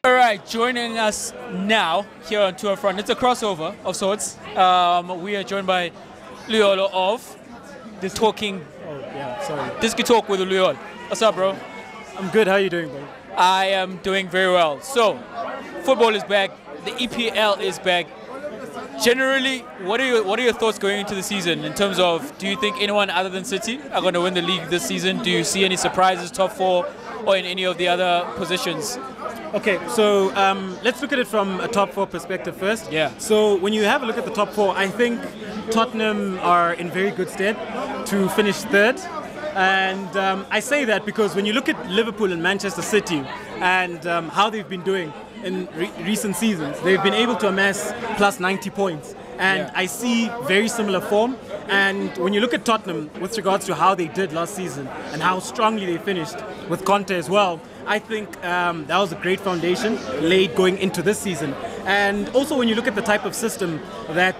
All right, joining us now here on Tour Front. It's a crossover of sorts. We are joined by Luyolo of Talking Disky Talk with Luyolo. What's up, bro? I'm good. How are you doing, bro? I am doing very well. So, football is back. The EPL is back. Generally, what are your thoughts going into the season in terms of, do you think anyone other than City are going to win the league this season? Do you see any surprises, top four, or in any of the other positions? Okay, so let's look at it from a top four perspective first. Yeah. So when you have a look at the top four, I think Tottenham are in very good stead to finish third. And I say that because when you look at Liverpool and Manchester City and how they've been doing in recent seasons, they've been able to amass plus 90 points. And I see very similar form. And when you look at Tottenham with regards to how they did last season and how strongly they finished with Conte as well, I think that was a great foundation laid going into this season. And also when you look at the type of system that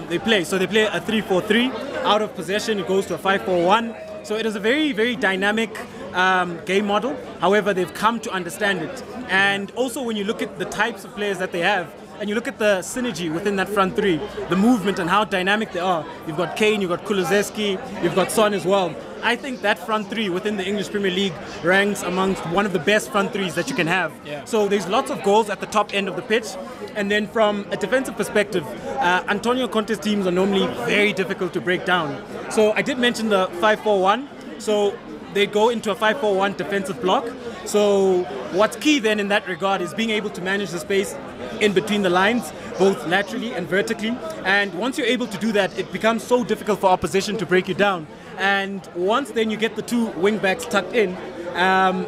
they play, so they play a 3-4-3, out of possession it goes to a 5-4-1. So it is a very, very dynamic game model. However, they've come to understand it. And also when you look at the types of players that they have, and you look at the synergy within that front three, the movement and how dynamic they are. You've got Kane, you've got Kulusevski, you've got Son as well. I think that front three within the English Premier League ranks amongst one of the best front threes that you can have. Yeah. So there's lots of goals at the top end of the pitch. And then from a defensive perspective, Antonio Conte's teams are normally very difficult to break down. So I did mention the 5-4-1. So they go into a 5-4-1 defensive block. So what's key then in that regard is being able to manage the space in between the lines, both laterally and vertically. And once you're able to do that, it becomes so difficult for opposition to break you down. And once then you get the two wing backs tucked in,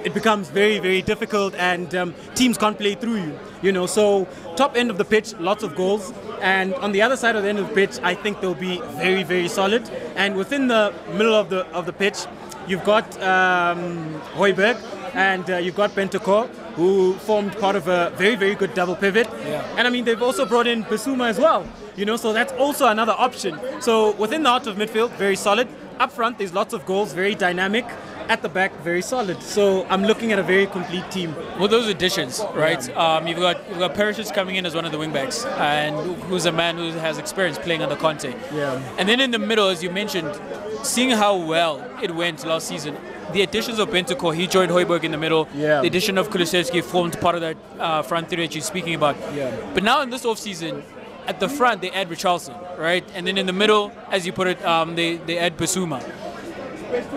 it becomes very, very difficult, and teams can't play through you. You know, so top end of the pitch, lots of goals. And on the other side of the end of the pitch, I think they'll be very, very solid. And within the middle of the pitch, you've got Højbjerg and you've got Bentancur, who formed part of a very, very good double pivot. Yeah. And I mean, they've also brought in Bissouma as well. You know, so that's also another option. So within the heart of midfield, very solid. Up front, there's lots of goals, very dynamic. At the back, very solid. So I'm looking at a very complete team. Well, those additions, right? You've got Perisic coming in as one of the wing backs, and who's a man who has experience playing under Conte. Yeah. And then in the middle, as you mentioned, seeing how well it went last season, the additions of Bentancur, he joined Højbjerg in the middle. Yeah. The addition of Kulusevski formed part of that front three that you're speaking about. Yeah. But now in this offseason, at the front, they add Richarlison, right? And then in the middle, as you put it, they add Bissouma.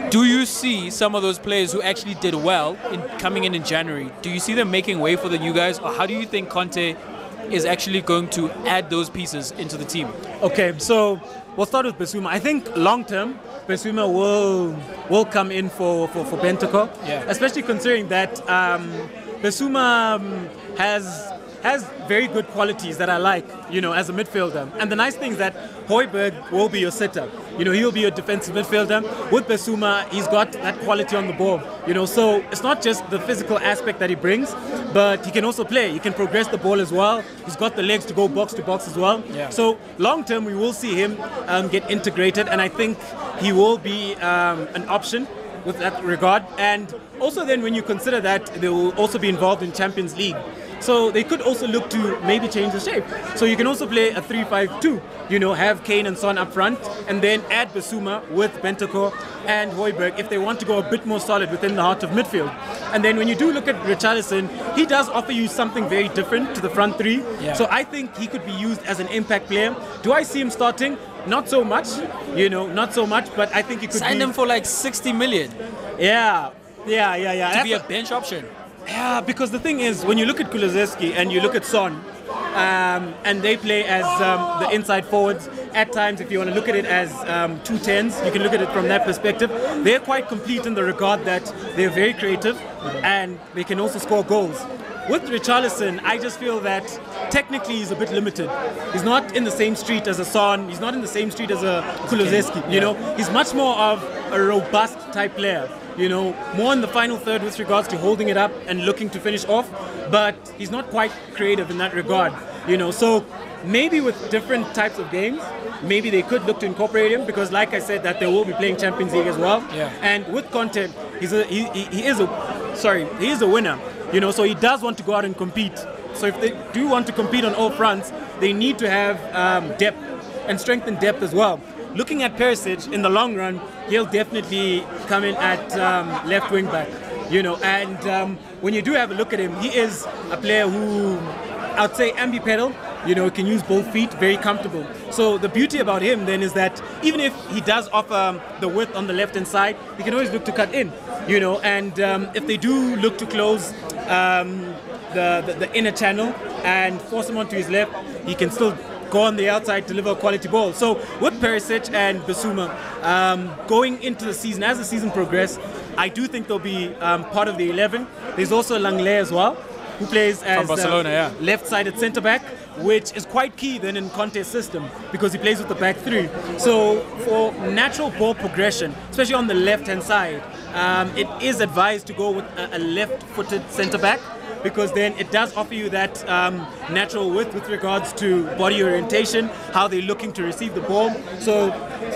Do you see some of those players who actually did well in coming in January? Do you see them making way for the new guys? Or how do you think Conte is actually going to add those pieces into the team? Okay, so we'll start with Bissouma. I think long term, Bissouma will come in for Bentancur. Yeah. Especially considering that Bissouma has very good qualities that I like, you know, as a midfielder. And the nice thing is that Højbjerg will be your sitter. You know, he'll be your defensive midfielder. With Bissouma, he's got that quality on the ball. You know, so it's not just the physical aspect that he brings, but he can also play. He can progress the ball as well. He's got the legs to go box to box as well. Yeah. So long term, we will see him get integrated, and I think he will be an option with that regard. And also then when you consider that they will also be involved in Champions League, so they could also look to maybe change the shape. So you can also play a 3-5-2, you know, have Kane and Son up front, and then add Bissouma with Bentancur and Højbjerg if they want to go a bit more solid within the heart of midfield. And then when you do look at Richarlison, he does offer you something very different to the front three. Yeah. So I think he could be used as an impact player. Do I see him starting? Not so much, you know, not so much, but I think he could Signed him for like 60 million Yeah. to be a bench option. Yeah, because the thing is, when you look at Kulusevski and you look at Son, and they play as the inside forwards, at times, if you want to look at it as 2 10s, you can look at it from that perspective. They're quite complete in the regard that they're very creative and they can also score goals. With Richarlison, I just feel that technically he's a bit limited. He's not in the same street as a Son, he's not in the same street as a Kulusevski, you know. He's much more of a robust type player. You know, more in the final third with regards to holding it up and looking to finish off, but he's not quite creative in that regard, you know. So maybe with different types of games, maybe they could look to incorporate him, because like I said, that they will be playing Champions League as well. Yeah. And with Conte, he is a winner. You know, so he does want to go out and compete. So if they do want to compete on all fronts, they need to have depth and strength and depth as well. Looking at Perisic in the long run, he'll definitely come in at left wing back. You know, and when you do have a look at him, he is a player who, I'd say, ambipedal. You know, can use both feet, very comfortable. So the beauty about him then is that even if he does offer the width on the left-hand side, he can always look to cut in, you know, and if they do look to close the inner channel and force him onto his left, he can still go on the outside, deliver a quality ball. So with Perisic and Bissouma going into the season, as the season progresses, I do think they'll be part of the 11. There's also Langley as well, who plays as Barcelona, left-sided centre-back, which is quite key then in Conte's system because he plays with the back three. So for natural ball progression, especially on the left-hand side, it is advised to go with a left-footed centre-back because then it does offer you that natural width with regards to body orientation, how they're looking to receive the ball. So,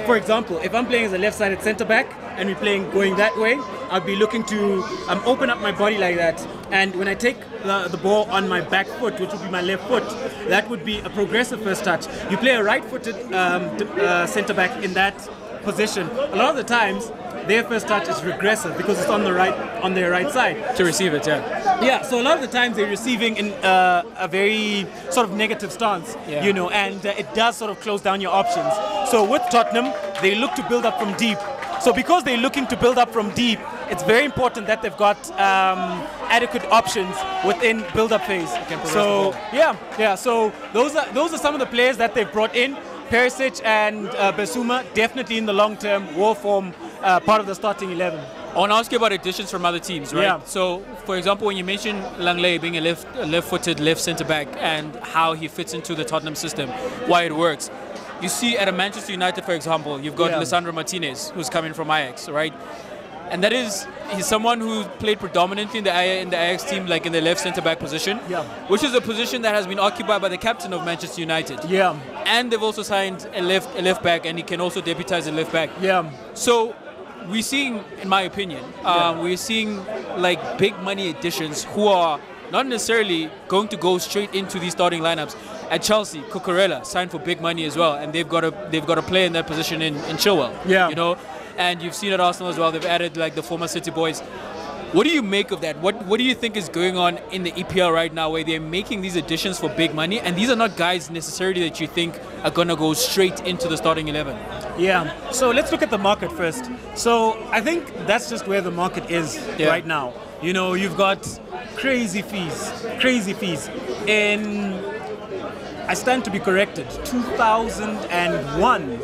for example, if I'm playing as a left-sided centre-back and we're playing going that way, I'll be looking to open up my body like that. And when I take the ball on my back foot, which would be my left foot, that would be a progressive first touch. You play a right-footed centre-back in that position. A lot of the times, their first touch is regressive because it's on their right side. To receive it, yeah. Yeah, so a lot of the times they're receiving in a very sort of negative stance, you know, and it does sort of close down your options. So with Tottenham, they look to build up from deep. So because they're looking to build up from deep, it's very important that they've got adequate options within build-up phase. So yeah. So those are some of the players that they've brought in. Perisic and Bissouma definitely in the long term will form part of the starting 11. I want to ask you about additions from other teams, right? Yeah. So, for example, when you mentioned Langley being a left-footed left centre-back and how he fits into the Tottenham system, why it works. You see at a Manchester United, for example, you've got Lisandro Martinez, who's coming from Ajax, right? And he's someone who played predominantly in the Ajax team, like in the left centre-back position, which is a position that has been occupied by the captain of Manchester United. Yeah. And they've also signed a left back, and he can also deputize a left back. Yeah. So we're seeing, in my opinion, we're seeing like big money additions who are not necessarily going to go straight into these starting lineups. At Chelsea, Cucurella signed for big money as well, and they've got a player in that position in Chilwell. Yeah. You know, and you've seen at Arsenal as well. They've added like the former City boys. What do you make of that? What do you think is going on in the EPL right now, where they're making these additions for big money, and these are not guys necessarily that you think are gonna go straight into the starting 11? Yeah. So let's look at the market first. So I think that's just where the market is right now. You know, you've got crazy fees. I stand to be corrected. 2001,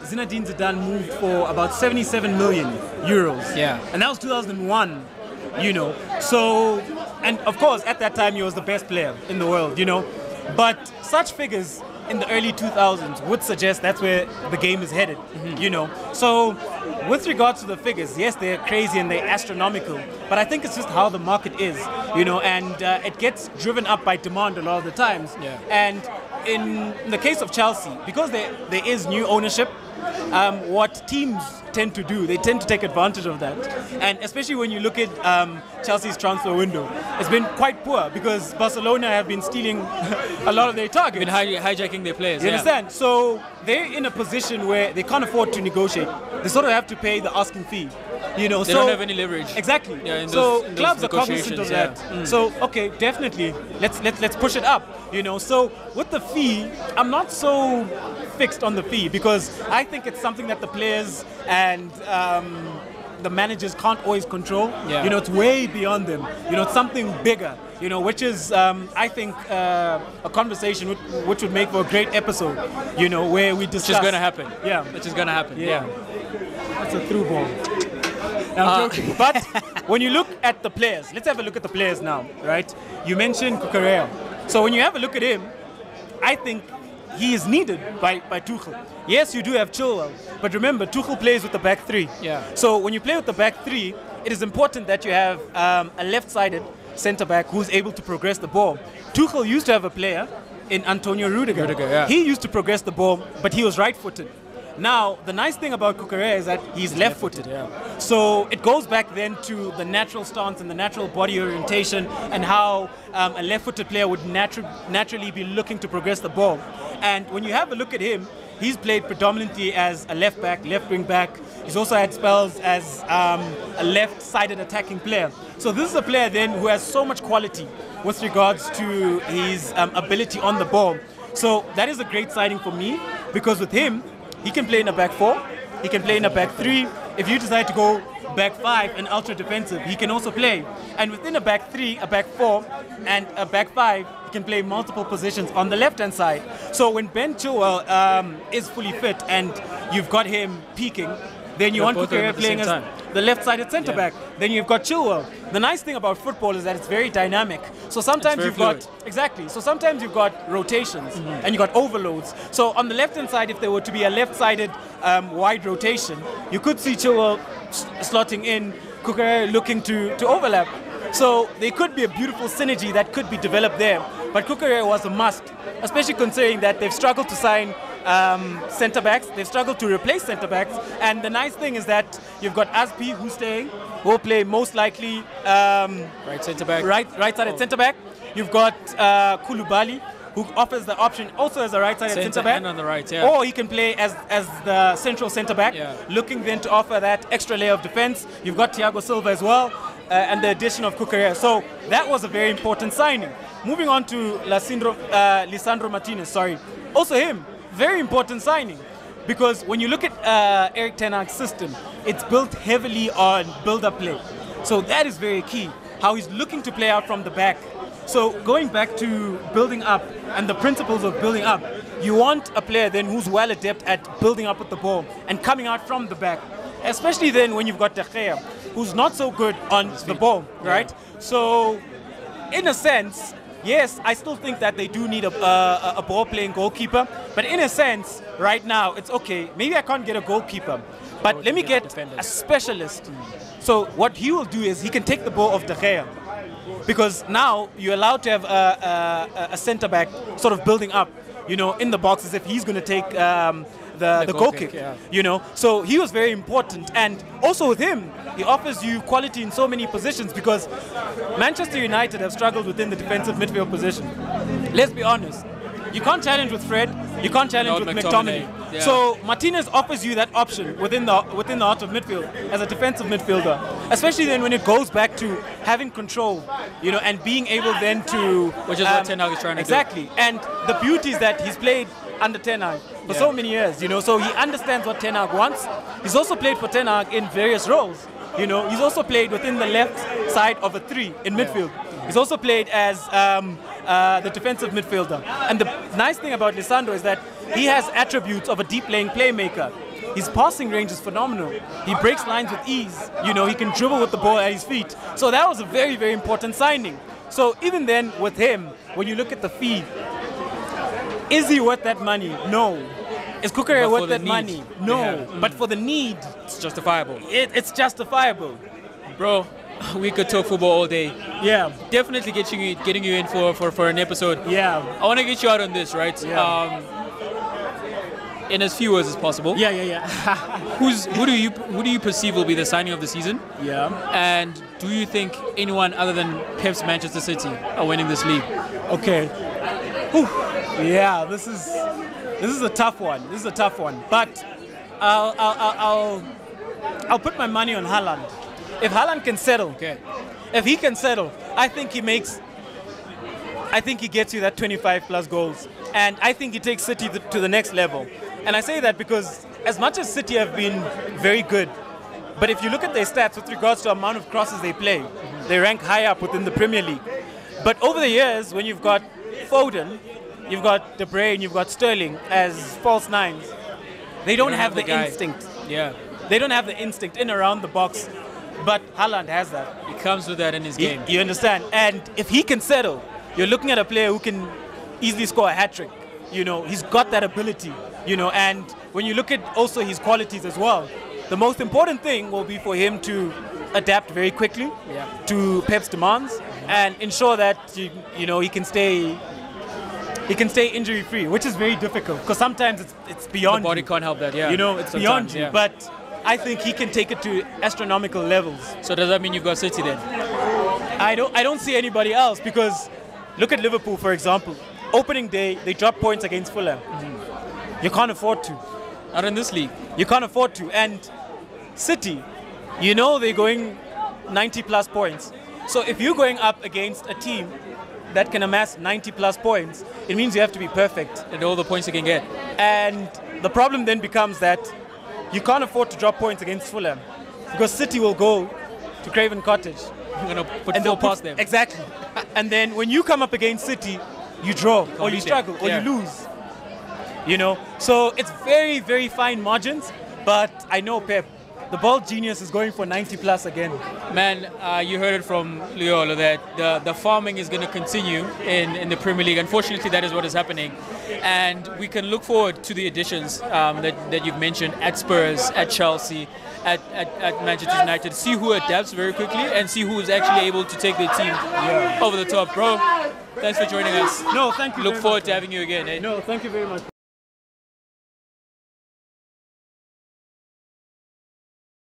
Zinedine Zidane moved for about 77 million euros. Yeah. And that was 2001, you know. So, and of course, at that time, he was the best player in the world, you know. But such figures in the early 2000s would suggest that's where the game is headed, you know. So, with regards to the figures, yes, they're crazy and they're astronomical, but I think it's just how the market is, you know, and it gets driven up by demand a lot of the times. Yeah. And in the case of Chelsea, because there is new ownership, what teams tend to do, they tend to take advantage of that. And especially when you look at Chelsea's transfer window, it's been quite poor because Barcelona have been stealing a lot of their targets. Been hijacking their players. You understand? So they're in a position where they can't afford to negotiate. They sort of have to pay the asking fee. You know, they don't have any leverage. Exactly. Yeah, in so those clubs are cognizant of that. So okay, definitely, let's push it up. You know, so with the fee, I'm not so fixed on the fee because I think it's something that the players and the managers can't always control. Yeah. You know, it's way beyond them. You know, it's something bigger. You know, which is I think a conversation which would make for a great episode. You know, where we discuss. Which is going to happen. Yeah, which is going to happen. Yeah. That's a through ball. I'm joking. But when you look at the players, let's have a look at the players now, right? You mentioned Cucurella. So when you have a look at him, I think he is needed by Tuchel. Yes, you do have Chilwell, but remember, Tuchel plays with the back three. Yeah. So when you play with the back three, it is important that you have a left-sided centre-back who's able to progress the ball. Tuchel used to have a player in Antonio Rudiger. Yeah. He used to progress the ball, but he was right-footed. Now, the nice thing about Cucurella is that he's left-footed. So it goes back then to the natural stance and the natural body orientation and how a left-footed player would naturally be looking to progress the ball. And when you have a look at him, he's played predominantly as a left back, left wing back. He's also had spells as a left-sided attacking player. So this is a player then who has so much quality with regards to his ability on the ball. So that is a great signing for me, because with him, he can play in a back four, he can play in a back three. If you decide to go back five and ultra defensive, he can also play. And within a back three, a back four, and a back five, he can play multiple positions on the left-hand side. So when Ben Chilwell is fully fit and you've got him peaking, then you want Cucurella playing as the left-sided centre-back. Then you've got Chilwell. The nice thing about football is that it's very dynamic. So sometimes you've got So sometimes you've got rotations and you've got overloads. So on the left-hand side, if there were to be a left-sided wide rotation, you could see Chilwell slotting in, Cucurella looking to overlap. So there could be a beautiful synergy that could be developed there. But Cucurella was a must, especially considering that they've struggled to sign centre-backs. They've struggled to replace centre-backs. And the nice thing is that you've got Aspi, who's staying, will play most likely right centre-back. Right-sided centre-back. You've got Koulibaly, who offers the option also as a right-sided centre-back. And on the right, Or he can play as the central centre-back, looking then to offer that extra layer of defence. You've got Thiago Silva as well, and the addition of Cucurella. So that was a very important signing. Moving on to Lisandro Martinez, sorry. Also him, very important signing. Because when you look at Erik ten Hag's system, it's built heavily on build-up play. So that is very key, how he's looking to play out from the back. So going back to building up and the principles of building up, you want a player then who's well adept at building up with the ball and coming out from the back. Especially then when you've got De Gea, who's not so good on the ball, right? So in a sense, yes, I still think that they do need a ball-playing goalkeeper. But in a sense, right now, it's okay. Maybe I can't get a goalkeeper, but let me get a specialist. So what he will do is he can take the ball off De Gea. Because now you're allowed to have a centre-back sort of building up, you know, in the box as if he's going to take the goal kick, you know. So he was very important. And also with him, he offers you quality in so many positions, because Manchester United have struggled within the defensive midfield position. Let's be honest. You can't challenge with Fred. You can't challenge with McTominay. Yeah. So Martinez offers you that option within the heart of midfield as a defensive midfielder, especially then when it goes back to having control, you know, and being able then to, which is what Ten Hag is trying to do. Exactly. And the beauty is that he's played under Ten Hag for so many years, you know, so he understands what Ten Hag wants. He's also played for Ten Hag in various roles. You know, he's also played within the left side of a three in midfield. He's also played as the defensive midfielder. And the nice thing about Lisandro is that he has attributes of a deep-laying playmaker. His passing range is phenomenal. He breaks lines with ease. You know, he can dribble with the ball at his feet. So that was a very, very important signing. So even then, with him, when you look at the fee, is he worth that money? No. Is Cucurella worth that money? No. But for the need, it's justifiable. It's justifiable. Bro, we could talk football all day. Yeah. Definitely getting you in for an episode. Yeah. I want to get you out on this, right? Yeah. In as few words as possible. Yeah. Who do you perceive will be the signing of the season? Yeah. And do you think anyone other than Pep's Manchester City are winning this league? Okay. Whew. Yeah, this is a tough one. This is a tough one. But I'll put my money on Haaland. If Haaland can settle, if he can settle, I think he gets you that 25 plus goals. And I think he takes City to the next level. And I say that because as much as City have been very good, but if you look at their stats with regards to the amount of crosses they play, they rank high up within the Premier League. But over the years, when you've got Foden, you've got De Bruyne, you've got Sterling as false nines, they don't have the instinct. Yeah. They don't have the instinct in around the box. But Haaland has that. He comes with that in his game. You understand? And if he can settle, you're looking at a player who can easily score a hat-trick. You know, he's got that ability, you know, and when you look at also his qualities as well, the most important thing will be for him to adapt very quickly to Pep's demands and ensure that, you know, he can stay he can stay injury free, which is very difficult because sometimes it's beyond The body you. can't help that, yeah. You know, it's beyond Sometimes, you. yeah. But I think he can take it to astronomical levels. So does that mean you've got City then? I don't see anybody else because look at Liverpool, for example. Opening day, they dropped points against Fulham. You can't afford to. Not in this league. You can't afford to. And City, you know they're going 90 plus points. So if you're going up against a team that can amass 90 plus points, it means you have to be perfect. And all the points you can get. And the problem then becomes that you can't afford to drop points against Fulham because City will go to Craven Cottage. You're going to put And four they'll past them. Exactly. And then when you come up against City, you draw or you beat struggle them. or Yeah. you lose. You know? So it's very, very fine margins. But I know Pep, the ball genius is going for 90 plus again. Man, you heard it from Luyolo that the farming is going to continue in the Premier League. Unfortunately, that is what is happening. And we can look forward to the additions that you've mentioned at Spurs, at Chelsea, at Manchester United. See who adapts very quickly and see who is actually able to take their team over the top. Bro, thanks for joining us. No, thank you. Look forward to having you again. Eh? No, thank you very much.